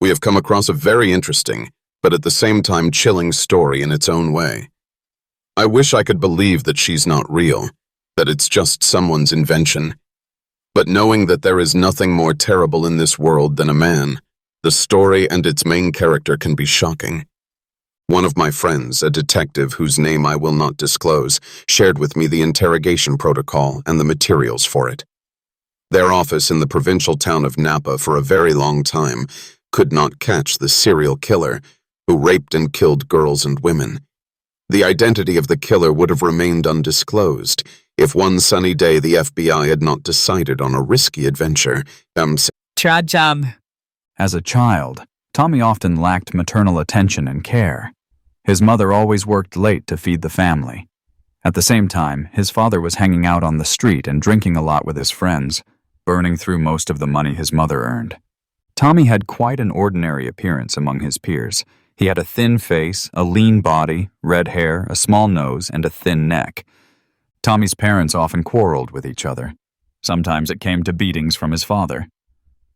We have come across a very interesting, but at the same time chilling story in its own way. I wish I could believe that she's not real, that it's just someone's invention. But knowing that there is nothing more terrible in this world than a man, the story and its main character can be shocking. One of my friends, a detective whose name I will not disclose, shared with me the interrogation protocol and the materials for it. Their office in the provincial town of Napa for a very long time could not catch the serial killer who raped and killed girls and women. The identity of the killer would have remained undisclosed if one sunny day the FBI had not decided on a risky adventure. Chad-cham. As a child, Tommy often lacked maternal attention and care. His mother always worked late to feed the family. At the same time, his father was hanging out on the street and drinking a lot with his friends, burning through most of the money his mother earned. Tommy had quite an ordinary appearance among his peers. He had a thin face, a lean body, red hair, a small nose, and a thin neck. Tommy's parents often quarreled with each other. Sometimes it came to beatings from his father.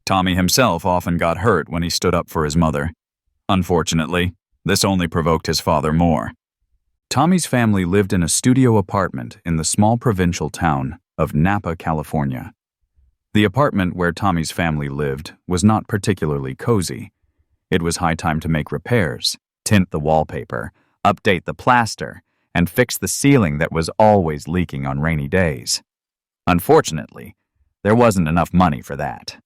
Tommy himself often got hurt when he stood up for his mother. Unfortunately, this only provoked his father more. Tommy's family lived in a studio apartment in the small provincial town of Napa, California. The apartment where Tommy's family lived was not particularly cozy. It was high time to make repairs, tint the wallpaper, update the plaster, and fix the ceiling that was always leaking on rainy days. Unfortunately, there wasn't enough money for that.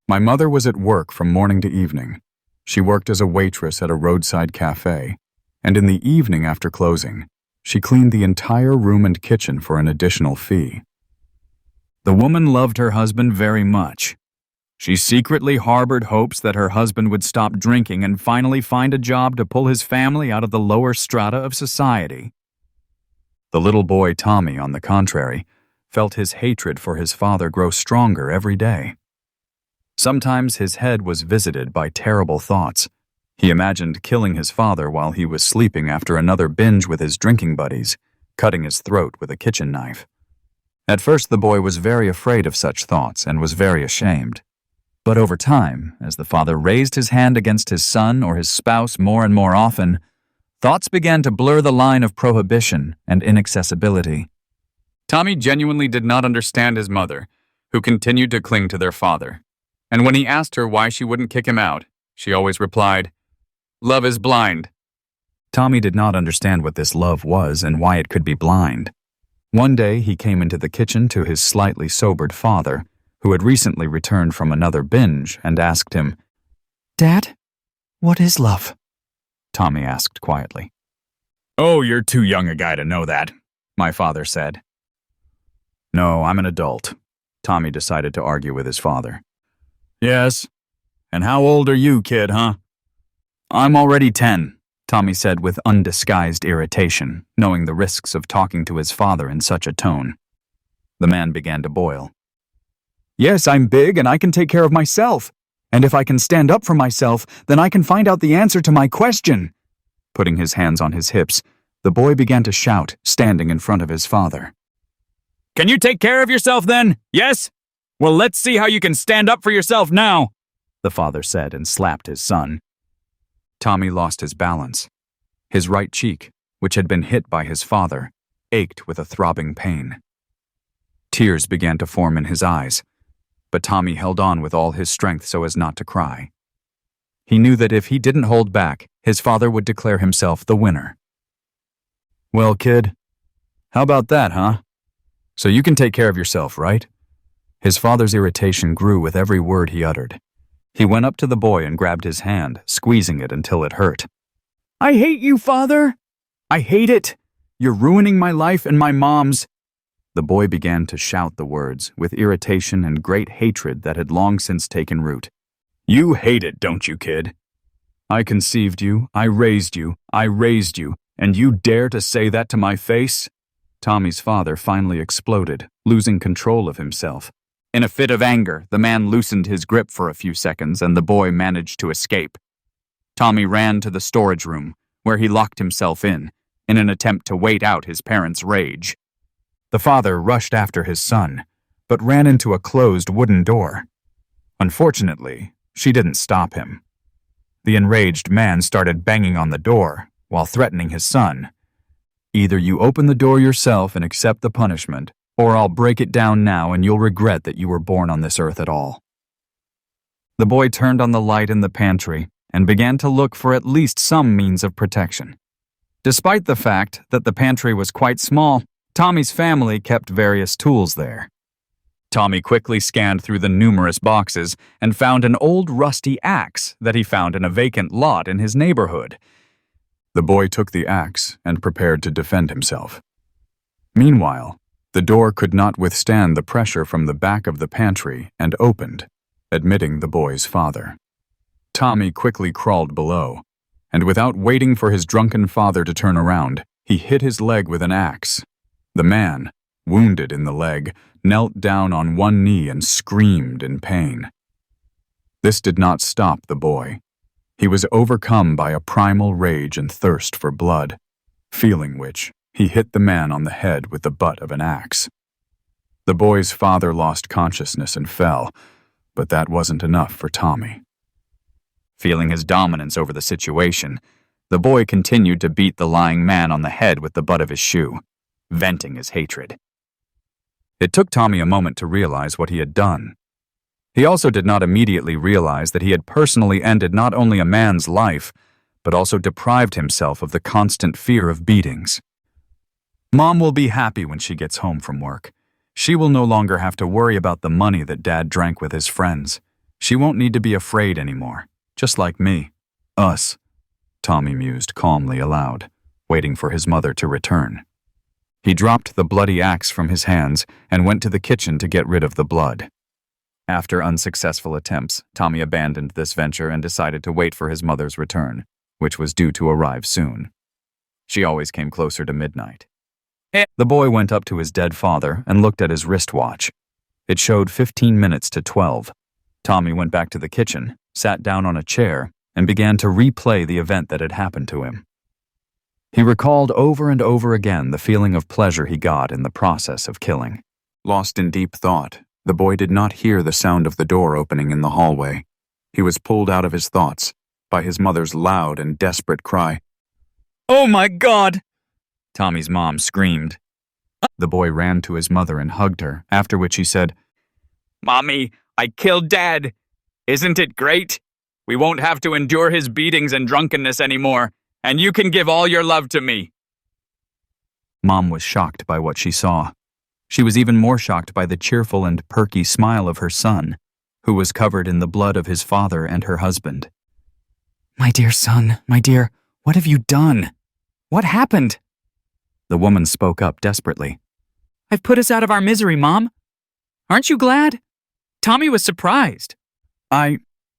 My mother was at work from morning to evening. She worked as a waitress at a roadside cafe, and in the evening after closing, she cleaned the entire room and kitchen for an additional fee. The woman loved her husband very much. She secretly harbored hopes that her husband would stop drinking and finally find a job to pull his family out of the lower strata of society. The little boy Tommy, on the contrary, felt his hatred for his father grow stronger every day. Sometimes his head was visited by terrible thoughts. He imagined killing his father while he was sleeping after another binge with his drinking buddies, cutting his throat with a kitchen knife. At first, the boy was very afraid of such thoughts and was very ashamed. But over time, as the father raised his hand against his son or his spouse more and more often, thoughts began to blur the line of prohibition and inaccessibility. Tommy genuinely did not understand his mother, who continued to cling to their father. And when he asked her why she wouldn't kick him out, she always replied, "Love is blind." Tommy did not understand what this love was and why it could be blind. One day, he came into the kitchen to his slightly sobered father, who had recently returned from another binge, and asked him, Dad, what is love? Tommy asked quietly. "Oh, you're too young a guy to know that," my father said. "No, I'm an adult," Tommy decided to argue with his father. "Yes? And how old are you, kid, huh?" "I'm already 10. Tommy said with undisguised irritation, knowing the risks of talking to his father in such a tone. The man began to boil. "Yes, I'm big and I can take care of myself. And if I can stand up for myself, then I can find out the answer to my question." Putting his hands on his hips, the boy began to shout, standing in front of his father. "Can you take care of yourself then? Yes? Well, let's see how you can stand up for yourself now," the father said and slapped his son. Tommy lost his balance. His right cheek, which had been hit by his father, ached with a throbbing pain. Tears began to form in his eyes, but Tommy held on with all his strength so as not to cry. He knew that if he didn't hold back, his father would declare himself the winner. "Well, kid, how about that, huh? So you can take care of yourself, right?" His father's irritation grew with every word he uttered. He went up to the boy and grabbed his hand, squeezing it until it hurt. "I hate you, Father! I hate it! You're ruining my life and my mom's." The boy began to shout the words, with irritation and great hatred that had long since taken root. "You hate it, don't you, kid? I conceived you, I raised you, and you dare to say that to my face?" Tommy's father finally exploded, losing control of himself. In a fit of anger, the man loosened his grip for a few seconds and the boy managed to escape. Tommy ran to the storage room, where he locked himself in an attempt to wait out his parents' rage. The father rushed after his son, but ran into a closed wooden door. Unfortunately, she didn't stop him. The enraged man started banging on the door while threatening his son. "Either you open the door yourself and accept the punishment, or I'll break it down now and you'll regret that you were born on this earth at all." The boy turned on the light in the pantry and began to look for at least some means of protection. Despite the fact that the pantry was quite small, Tommy's family kept various tools there. Tommy quickly scanned through the numerous boxes and found an old rusty axe that he found in a vacant lot in his neighborhood. The boy took the axe and prepared to defend himself. Meanwhile, the door could not withstand the pressure from the back of the pantry and opened, admitting the boy's father. Tommy quickly crawled below, and without waiting for his drunken father to turn around, he hit his leg with an axe. The man, wounded in the leg, knelt down on one knee and screamed in pain. This did not stop the boy. He was overcome by a primal rage and thirst for blood, feeling which, he hit the man on the head with the butt of an axe. The boy's father lost consciousness and fell, but that wasn't enough for Tommy. Feeling his dominance over the situation, the boy continued to beat the lying man on the head with the butt of his shoe, venting his hatred. It took Tommy a moment to realize what he had done. He also did not immediately realize that he had personally ended not only a man's life, but also deprived himself of the constant fear of beatings. Mom will be happy when she gets home from work. She will no longer have to worry about the money that Dad drank with his friends. She won't need to be afraid anymore, just like me. Us, Tommy mused calmly aloud, waiting for his mother to return. He dropped the bloody axe from his hands and went to the kitchen to get rid of the blood. After unsuccessful attempts, Tommy abandoned this venture and decided to wait for his mother's return, which was due to arrive soon. She always came closer to midnight. The boy went up to his dead father and looked at his wristwatch. It showed 15 minutes to 12. Tommy went back to the kitchen, sat down on a chair, and began to replay the event that had happened to him. He recalled over and over again the feeling of pleasure he got in the process of killing. Lost in deep thought, the boy did not hear the sound of the door opening in the hallway. He was pulled out of his thoughts by his mother's loud and desperate cry. "Oh my God!" Tommy's mom screamed. The boy ran to his mother and hugged her, after which he said, "Mommy, I killed Dad. Isn't it great? We won't have to endure his beatings and drunkenness anymore, and you can give all your love to me." Mom was shocked by what she saw. She was even more shocked by the cheerful and perky smile of her son, who was covered in the blood of his father and her husband. My dear son, my dear, what have you done? What happened? The woman spoke up desperately. I've put us out of our misery, Mom. Aren't you glad? Tommy was surprised.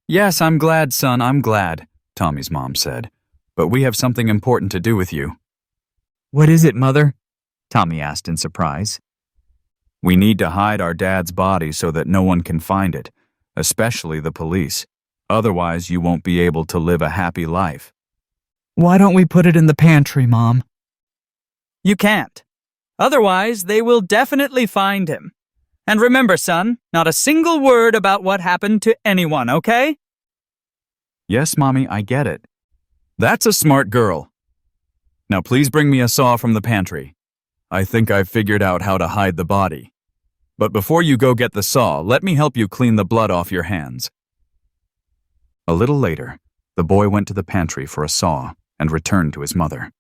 Yes, I'm glad, son, I'm glad, Tommy's mom said. But we have something important to do with you. What is it, Mother? Tommy asked in surprise. We need to hide our dad's body so that no one can find it, especially the police. Otherwise, you won't be able to live a happy life. Why don't we put it in the pantry, Mom? You can't. Otherwise, they will definitely find him. And remember, son, not a single word about what happened to anyone, okay? Yes, Mommy, I get it. That's a smart girl. Now please bring me a saw from the pantry. I think I've figured out how to hide the body. But before you go get the saw, let me help you clean the blood off your hands. A little later, the boy went to the pantry for a saw and returned to his mother.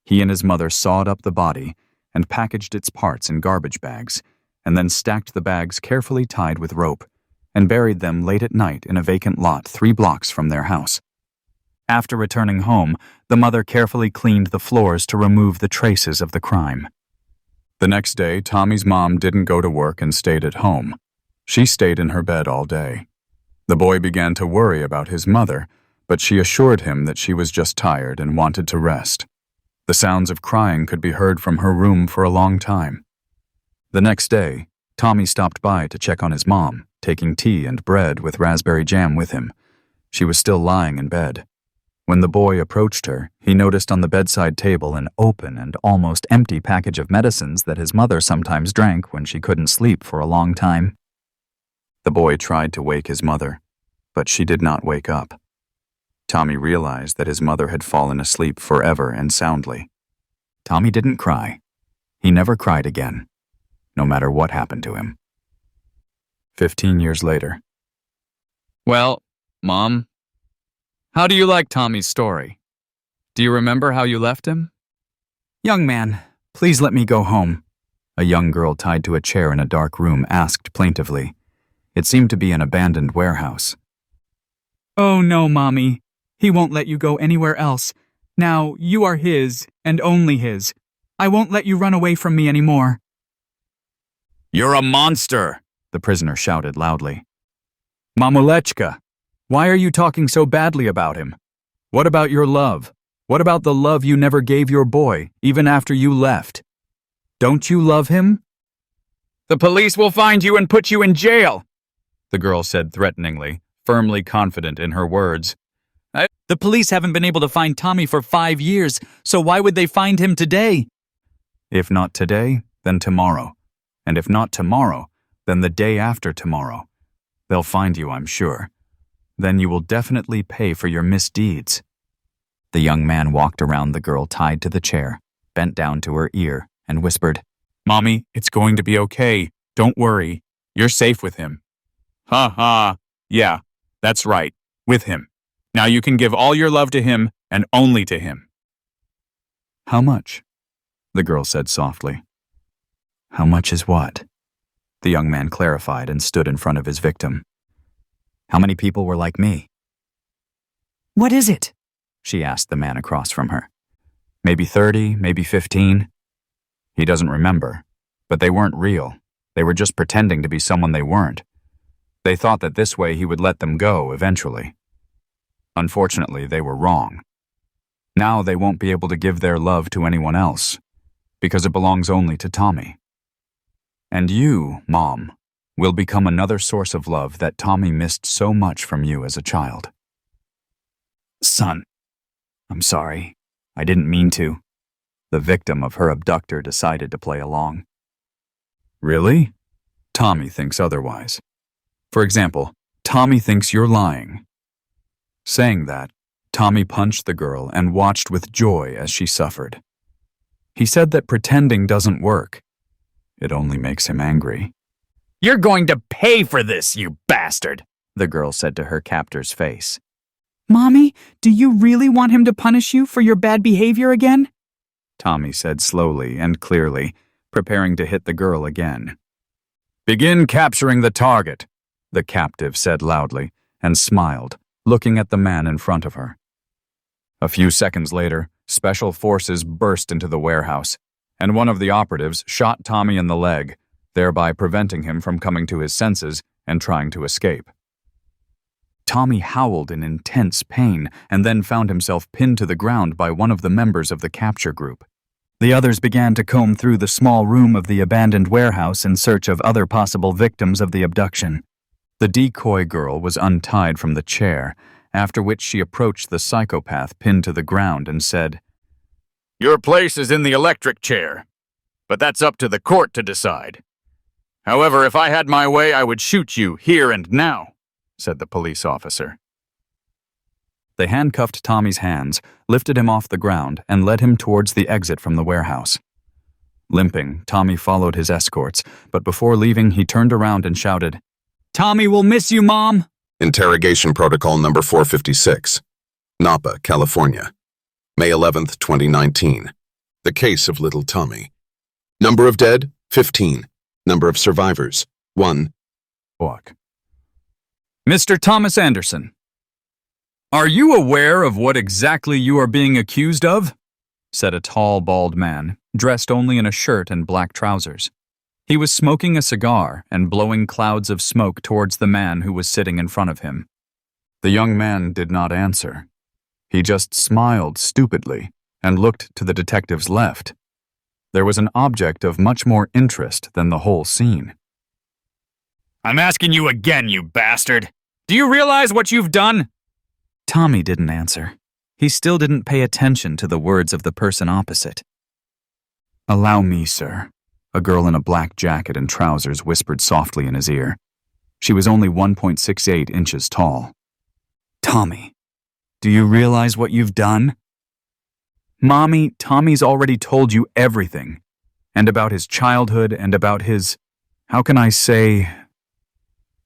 He and his mother sawed up the body and packaged its parts in garbage bags, and then stacked the bags carefully tied with rope and buried them late at night in a vacant lot 3 blocks from their house. After returning home, the mother carefully cleaned the floors to remove the traces of the crime. The next day, Tommy's mom didn't go to work and stayed at home. She stayed in her bed all day. The boy began to worry about his mother, but she assured him that she was just tired and wanted to rest. The sounds of crying could be heard from her room for a long time. The next day, Tommy stopped by to check on his mom, taking tea and bread with raspberry jam with him. She was still lying in bed. When the boy approached her, he noticed on the bedside table an open and almost empty package of medicines that his mother sometimes drank when she couldn't sleep for a long time. The boy tried to wake his mother, but she did not wake up. Tommy realized that his mother had fallen asleep forever and soundly. Tommy didn't cry. He never cried again, no matter what happened to him. 15 years later. Well, Mom, how do you like Tommy's story? Do you remember how you left him? Young man, please let me go home, a young girl tied to a chair in a dark room asked plaintively. It seemed to be an abandoned warehouse. Oh no, Mommy. He won't let you go anywhere else. Now, you are his, and only his. I won't let you run away from me anymore. You're a monster, the prisoner shouted loudly. Mamulechka, why are you talking so badly about him? What about your love? What about the love you never gave your boy, even after you left? Don't you love him? The police will find you and put you in jail, the girl said threateningly, firmly confident in her words. The police haven't been able to find Tommy for 5 years, so why would they find him today? If not today, then tomorrow. And if not tomorrow, then the day after tomorrow. They'll find you, I'm sure. Then you will definitely pay for your misdeeds. The young man walked around the girl tied to the chair, bent down to her ear, and whispered, Mommy, it's going to be okay. Don't worry. You're safe with him. Ha ha. Yeah, that's right. With him. Now you can give all your love to him and only to him. How much? The girl said softly. How much is what? The young man clarified and stood in front of his victim. How many people were like me? What is it? She asked the man across from her. Maybe 30, maybe 15. He doesn't remember, but they weren't real. They were just pretending to be someone they weren't. They thought that this way he would let them go eventually. Unfortunately, they were wrong. Now they won't be able to give their love to anyone else, because it belongs only to Tommy. And you, Mom, will become another source of love that Tommy missed so much from you as a child. Son, I'm sorry. I didn't mean to. The victim of her abductor decided to play along. Really? Tommy thinks otherwise. For example, Tommy thinks you're lying. Saying that, Tommy punched the girl and watched with joy as she suffered. He said that pretending doesn't work. It only makes him angry. You're going to pay for this, you bastard, the girl said to her captor's face. Mommy, do you really want him to punish you for your bad behavior again? Tommy said slowly and clearly, preparing to hit the girl again. Begin capturing the target, the captive said loudly, and smiled, looking at the man in front of her. A few seconds later, special forces burst into the warehouse, and one of the operatives shot Tommy in the leg, thereby preventing him from coming to his senses and trying to escape. Tommy howled in intense pain and then found himself pinned to the ground by one of the members of the capture group. The others began to comb through the small room of the abandoned warehouse in search of other possible victims of the abduction. The decoy girl was untied from the chair, after which she approached the psychopath pinned to the ground and said, Your place is in the electric chair, but that's up to the court to decide. However, if I had my way, I would shoot you here and now, said the police officer. They handcuffed Tommy's hands, lifted him off the ground, and led him towards the exit from the warehouse. Limping, Tommy followed his escorts, but before leaving, he turned around and shouted, Tommy will miss you, Mom. Interrogation Protocol number 456. Napa, California. May 11th, 2019. The case of little Tommy. Number of dead, 15. Number of survivors, 1. Walk. Mr. Thomas Anderson, are you aware of what exactly you are being accused of? Said a tall, bald man, dressed only in a shirt and black trousers. He was smoking a cigar and blowing clouds of smoke towards the man who was sitting in front of him. The young man did not answer. He just smiled stupidly and looked to the detective's left. There was an object of much more interest than the whole scene. I'm asking you again, you bastard. Do you realize what you've done? Tommy didn't answer. He still didn't pay attention to the words of the person opposite. Allow me, sir. A girl in a black jacket and trousers whispered softly in his ear. She was only 1.68 inches tall. Tommy, do Do you realize what you've done? Mommy, Tommy's already told you everything. And about his childhood and about his, how can I say,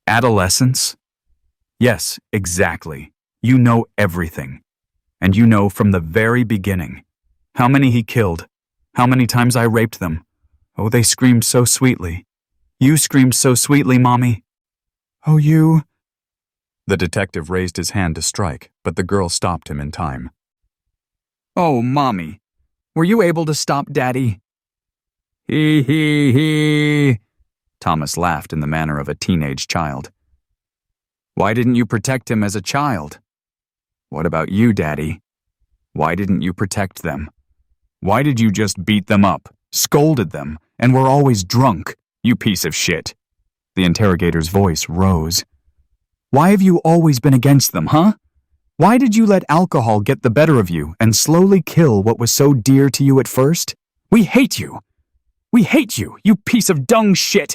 adolescence? Yes, exactly. You know everything. And you know from the very beginning. How many he killed. How many times I raped them. Oh, they screamed so sweetly. You screamed so sweetly, Mommy. Oh, you... The detective raised his hand to strike, but the girl stopped him in time. Oh, Mommy. Were you able to stop Daddy? He, he. Thomas laughed in the manner of a teenage child. Why didn't you protect him as a child? What about you, Daddy? Why didn't you protect them? Why did you just beat them up, scolded them, and were always drunk, you piece of shit? The interrogator's voice rose. Why have you always been against them, huh? Why did you let alcohol get the better of you and slowly kill what was so dear to you at first? We hate you! We hate you, you piece of dung shit!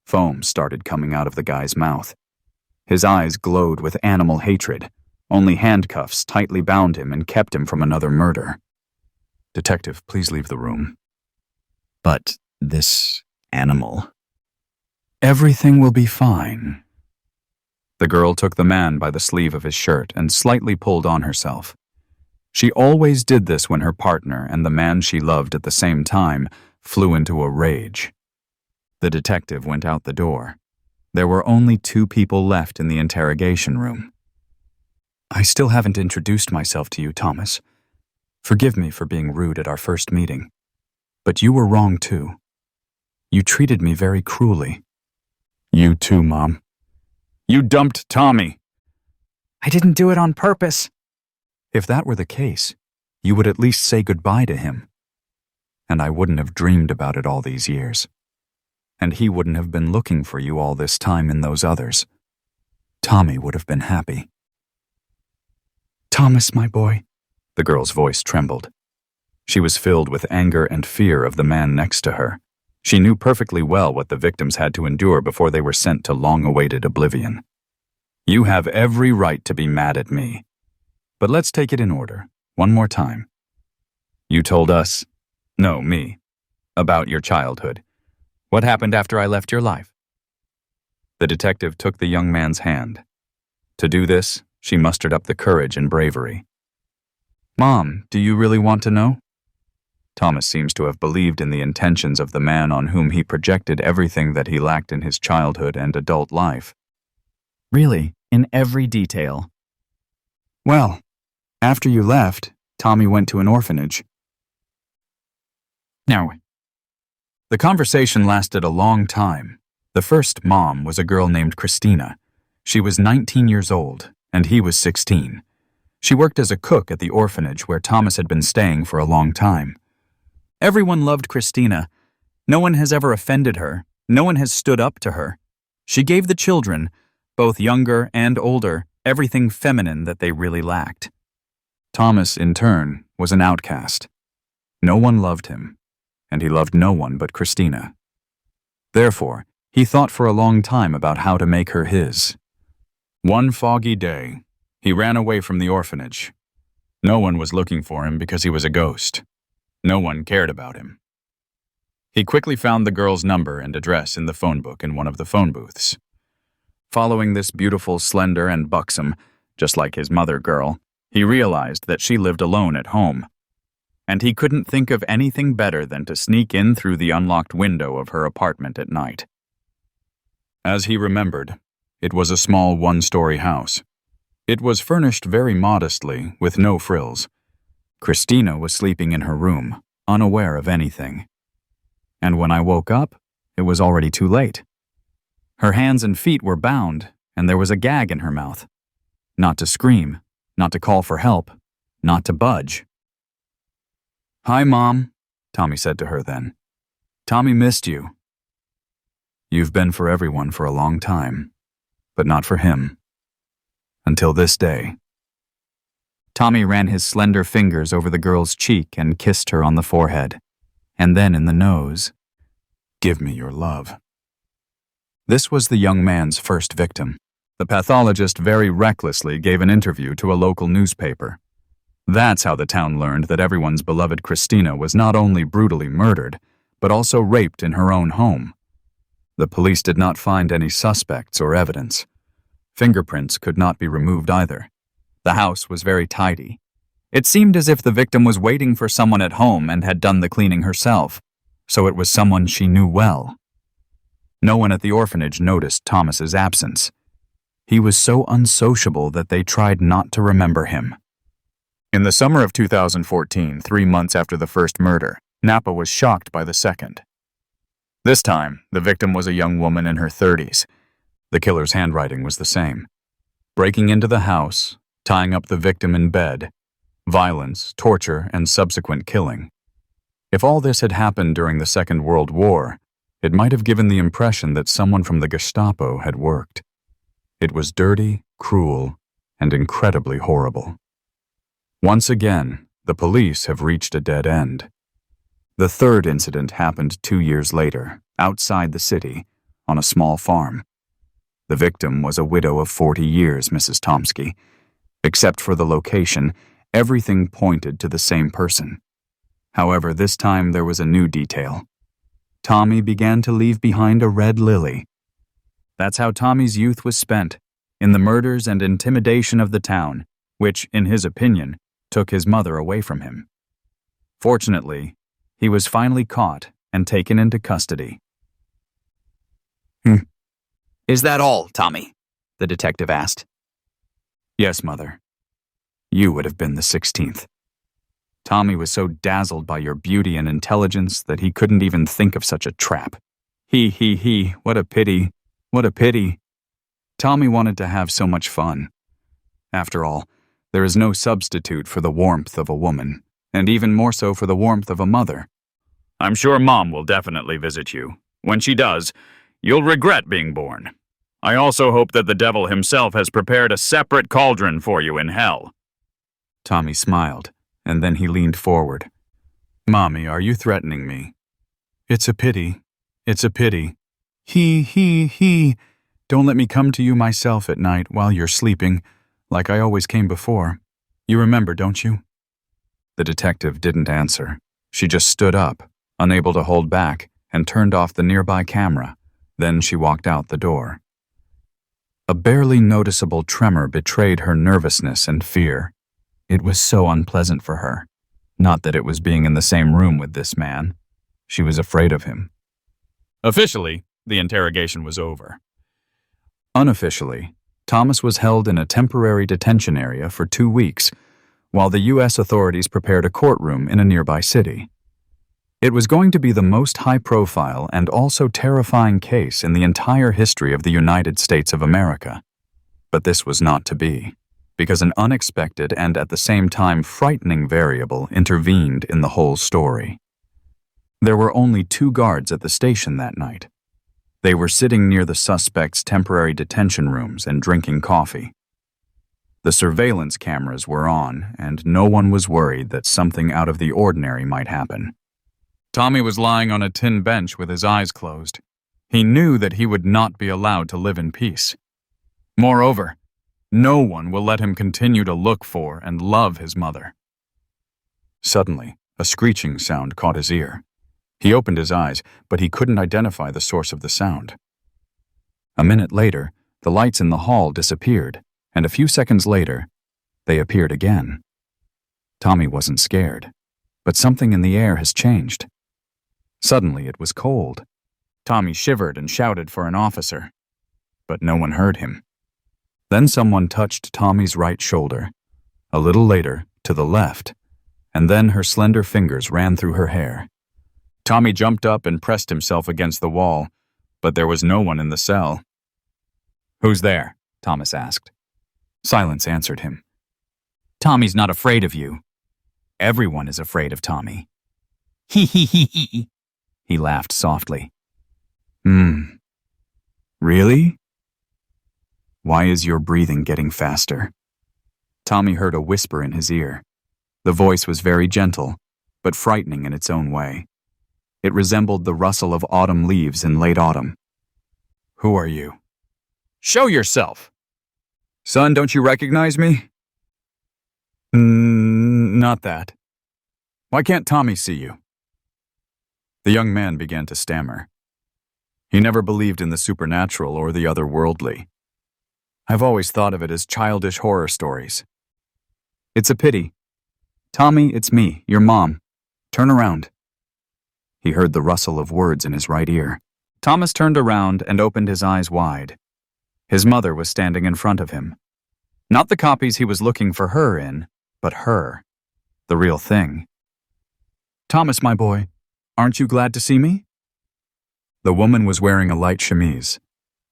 Foam started coming out of the guy's mouth. His eyes glowed with animal hatred. Only handcuffs tightly bound him and kept him from another murder. Detective, please leave the room. But this animal... Everything will be fine. The girl took the man by the sleeve of his shirt and slightly pulled on herself. She always did this when her partner and the man she loved at the same time flew into a rage. The detective went out the door. There were only 2 people left in the interrogation room. I still haven't introduced myself to you, Thomas. Forgive me for being rude at our first meeting. But you were wrong, too. You treated me very cruelly. You too, Mom. You dumped Tommy. I didn't do it on purpose. If that were the case, you would at least say goodbye to him. And I wouldn't have dreamed about it all these years. And he wouldn't have been looking for you all this time in those others. Tommy would have been happy. Thomas, my boy. The girl's voice trembled. She was filled with anger and fear of the man next to her. She knew perfectly well what the victims had to endure before they were sent to long-awaited oblivion. You have every right to be mad at me. But let's take it in order, one more time. You told us, no, me, about your childhood. What happened after I left your life? The detective took the young man's hand. To do this, she mustered up the courage and bravery. Mom, do you really want to know? Thomas seems to have believed in the intentions of the man on whom he projected everything that he lacked in his childhood and adult life. Really, in every detail. Well, after you left, Tommy went to an orphanage. Now, the conversation lasted a long time. The first mom was a girl named Christina. She was 19 years old, and he was 16. She worked as a cook at the orphanage where Thomas had been staying for a long time. Everyone loved Christina. No one has ever offended her. No one has stood up to her. She gave the children, both younger and older, everything feminine that they really lacked. Thomas, in turn, was an outcast. No one loved him, and he loved no one but Christina. Therefore, he thought for a long time about how to make her his. One foggy day, he ran away from the orphanage. No one was looking for him because he was a ghost. No one cared about him. He quickly found the girl's number and address in the phone book in one of the phone booths. Following this beautiful, slender, and buxom, just like his mother girl, he realized that she lived alone at home. And he couldn't think of anything better than to sneak in through the unlocked window of her apartment at night. As he remembered, it was a small one-story house. It was furnished very modestly, with no frills. Christina was sleeping in her room, unaware of anything. And when I woke up, it was already too late. Her hands and feet were bound, and there was a gag in her mouth. Not to scream, not to call for help, not to budge. Hi, Mom, Tommy said to her then. Tommy missed you. You've been for everyone for a long time, but not for him. Until this day. Tommy ran his slender fingers over the girl's cheek and kissed her on the forehead, and then in the nose. Give me your love. This was the young man's first victim. The pathologist very recklessly gave an interview to a local newspaper. That's how the town learned that everyone's beloved Christina was not only brutally murdered, but also raped in her own home. The police did not find any suspects or evidence. Fingerprints could not be removed either. The house was very tidy. It seemed as if the victim was waiting for someone at home and had done the cleaning herself, so it was someone she knew well. No one at the orphanage noticed Thomas's absence. He was so unsociable that they tried not to remember him. In the summer of 2014, 3 months after the first murder, Napa was shocked by the second. This time, the victim was a young woman in her 30s. The killer's handwriting was the same. Breaking into the house, tying up the victim in bed, violence, torture, and subsequent killing. If all this had happened during the Second World War, it might have given the impression that someone from the Gestapo had worked. It was dirty, cruel, and incredibly horrible. Once again, the police have reached a dead end. The third incident happened 2 years later, outside the city, on a small farm. The victim was a widow of 40 years, Mrs. Tomsky. Except for the location, everything pointed to the same person. However, this time there was a new detail. Tommy began to leave behind a red lily. That's how Tommy's youth was spent, in the murders and intimidation of the town, which, in his opinion, took his mother away from him. Fortunately, he was finally caught and taken into custody. Is that all, Tommy? The detective asked. Yes, Mother. You would have been the 16th. Tommy was so dazzled by your beauty and intelligence that he couldn't even think of such a trap. He, what a pity, what a pity. Tommy wanted to have so much fun. After all, there is no substitute for the warmth of a woman, and even more so for the warmth of a mother. I'm sure Mom will definitely visit you. When she does, you'll regret being born. I also hope that the devil himself has prepared a separate cauldron for you in hell. Tommy smiled, and then he leaned forward. Mommy, are you threatening me? It's a pity. It's a pity. He. Don't let me come to you myself at night while you're sleeping, like I always came before. You remember, don't you? The detective didn't answer. She just stood up, unable to hold back, and turned off the nearby camera. Then she walked out the door. A barely noticeable tremor betrayed her nervousness and fear. It was so unpleasant for her. Not that it was being in the same room with this man. She was afraid of him. Officially, the interrogation was over. Unofficially, Thomas was held in a temporary detention area for 2 weeks, while the U.S. authorities prepared a courtroom in a nearby city. It was going to be the most high-profile and also terrifying case in the entire history of the United States of America. But this was not to be, because an unexpected and at the same time frightening variable intervened in the whole story. There were only 2 guards at the station that night. They were sitting near the suspect's temporary detention rooms and drinking coffee. The surveillance cameras were on, and no one was worried that something out of the ordinary might happen. Tommy was lying on a tin bench with his eyes closed. He knew that he would not be allowed to live in peace. Moreover, no one will let him continue to look for and love his mother. Suddenly, a screeching sound caught his ear. He opened his eyes, but he couldn't identify the source of the sound. A minute later, the lights in the hall disappeared, and a few seconds later, they appeared again. Tommy wasn't scared, but something in the air has changed. Suddenly, it was cold. Tommy shivered and shouted for an officer, but no one heard him. Then someone touched Tommy's right shoulder, a little later, to the left, and then her slender fingers ran through her hair. Tommy jumped up and pressed himself against the wall, but there was no one in the cell. "Who's there?" Thomas asked. Silence answered him. Tommy's not afraid of you. Everyone is afraid of Tommy. He. He laughed softly. Really? Why is your breathing getting faster? Tommy heard a whisper in his ear. The voice was very gentle, but frightening in its own way. It resembled the rustle of autumn leaves in late autumn. Who are you? "Show yourself," Son, don't you recognize me? Not that. Why can't Tommy see you? The young man began to stammer. He never believed in the supernatural or the otherworldly. I've always thought of it as childish horror stories. It's a pity. Tommy, it's me, your mom. Turn around. He heard the rustle of words in his right ear. Thomas turned around and opened his eyes wide. His mother was standing in front of him. Not the copies he was looking for her in, but her. The real thing. Thomas, my boy, aren't you glad to see me? The woman was wearing a light chemise.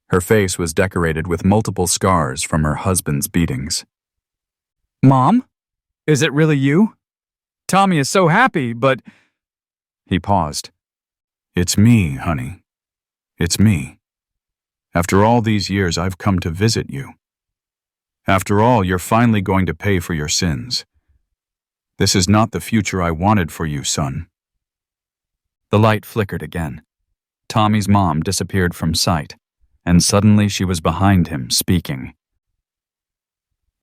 Her face was decorated with multiple scars from her husband's beatings. Mom? Is it really you? Tommy is so happy, but... He paused. It's me, honey. It's me. After all these years, I've come to visit you. After all, you're finally going to pay for your sins. This is not the future I wanted for you, son. The light flickered again. Tommy's mom disappeared from sight, and suddenly she was behind him, speaking.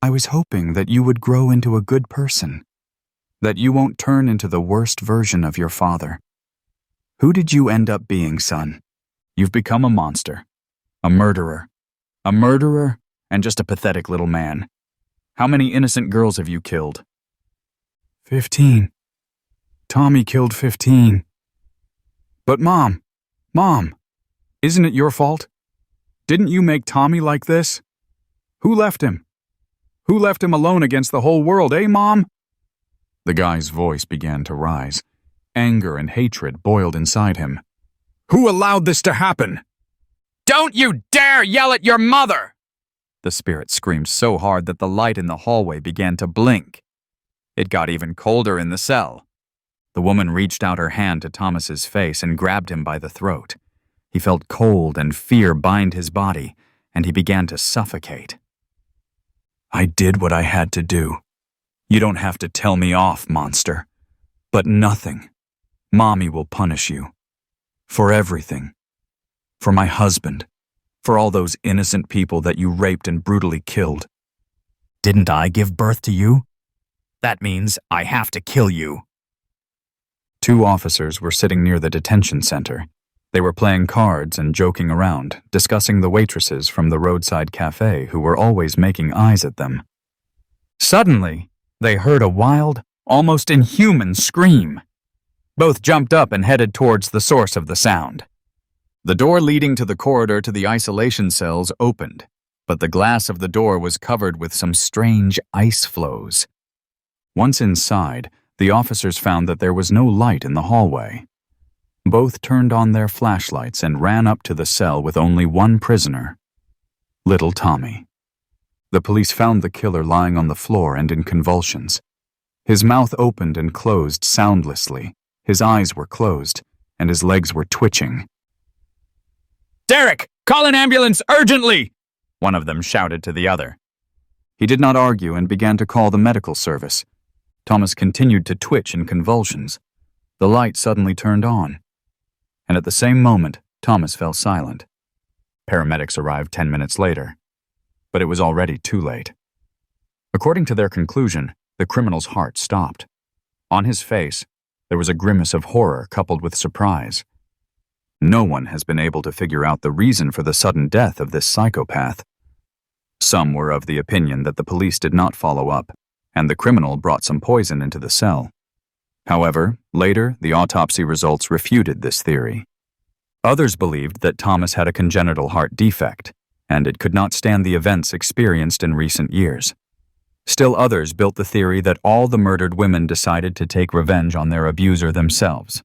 I was hoping that you would grow into a good person, that you won't turn into the worst version of your father. Who did you end up being, son? You've become a monster, a murderer and just a pathetic little man. How many innocent girls have you killed? 15. Tommy killed 15. But Mom, isn't it your fault? Didn't you make Tommy like this? Who left him? Who left him alone against the whole world, eh, Mom? The guy's voice began to rise. Anger and hatred boiled inside him. Who allowed this to happen? Don't you dare yell at your mother! The spirit screamed so hard that the light in the hallway began to blink. It got even colder in the cell. The woman reached out her hand to Thomas's face and grabbed him by the throat. He felt cold and fear bind his body, and he began to suffocate. I did what I had to do. You don't have to tell me off, monster. But nothing. Mommy will punish you. For everything. For my husband. For all those innocent people that you raped and brutally killed. Didn't I give birth to you? That means I have to kill you. 2 officers were sitting near the detention center. They were playing cards and joking around, discussing the waitresses from the roadside cafe who were always making eyes at them. Suddenly, they heard a wild, almost inhuman scream. Both jumped up and headed towards the source of the sound. The door leading to the corridor to the isolation cells opened, but the glass of the door was covered with some strange ice flows. Once inside, the officers found that there was no light in the hallway. Both turned on their flashlights and ran up to the cell with only one prisoner, little Tommy. The police found the killer lying on the floor and in convulsions. His mouth opened and closed soundlessly, his eyes were closed, and his legs were twitching. Derek, call an ambulance urgently! One of them shouted to the other. He did not argue and began to call the medical service. Thomas continued to twitch in convulsions. The light suddenly turned on. And at the same moment, Thomas fell silent. Paramedics arrived 10 minutes later. But it was already too late. According to their conclusion, the criminal's heart stopped. On his face, there was a grimace of horror coupled with surprise. No one has been able to figure out the reason for the sudden death of this psychopath. Some were of the opinion that the police did not follow up, and the criminal brought some poison into the cell. However, later, the autopsy results refuted this theory. Others believed that Thomas had a congenital heart defect, and it could not stand the events experienced in recent years. Still others built the theory that all the murdered women decided to take revenge on their abuser themselves.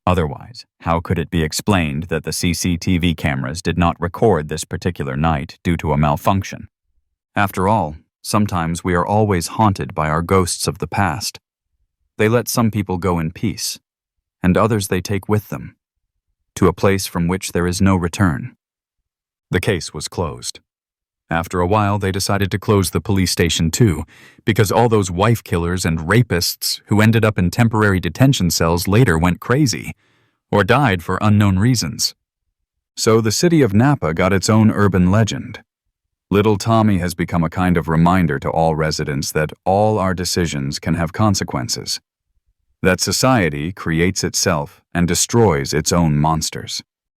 Otherwise, how could it be explained that the CCTV cameras did not record this particular night due to a malfunction? After all, sometimes we are always haunted by our ghosts of the past. They let some people go in peace, and others they take with them, to a place from which there is no return. The case was closed. After a while, they decided to close the police station too, because all those wife killers and rapists who ended up in temporary detention cells later went crazy, or died for unknown reasons. So the city of Napa got its own urban legend. Little Tommy has become a kind of reminder to all residents that all our decisions can have consequences, that society creates itself and destroys its own monsters.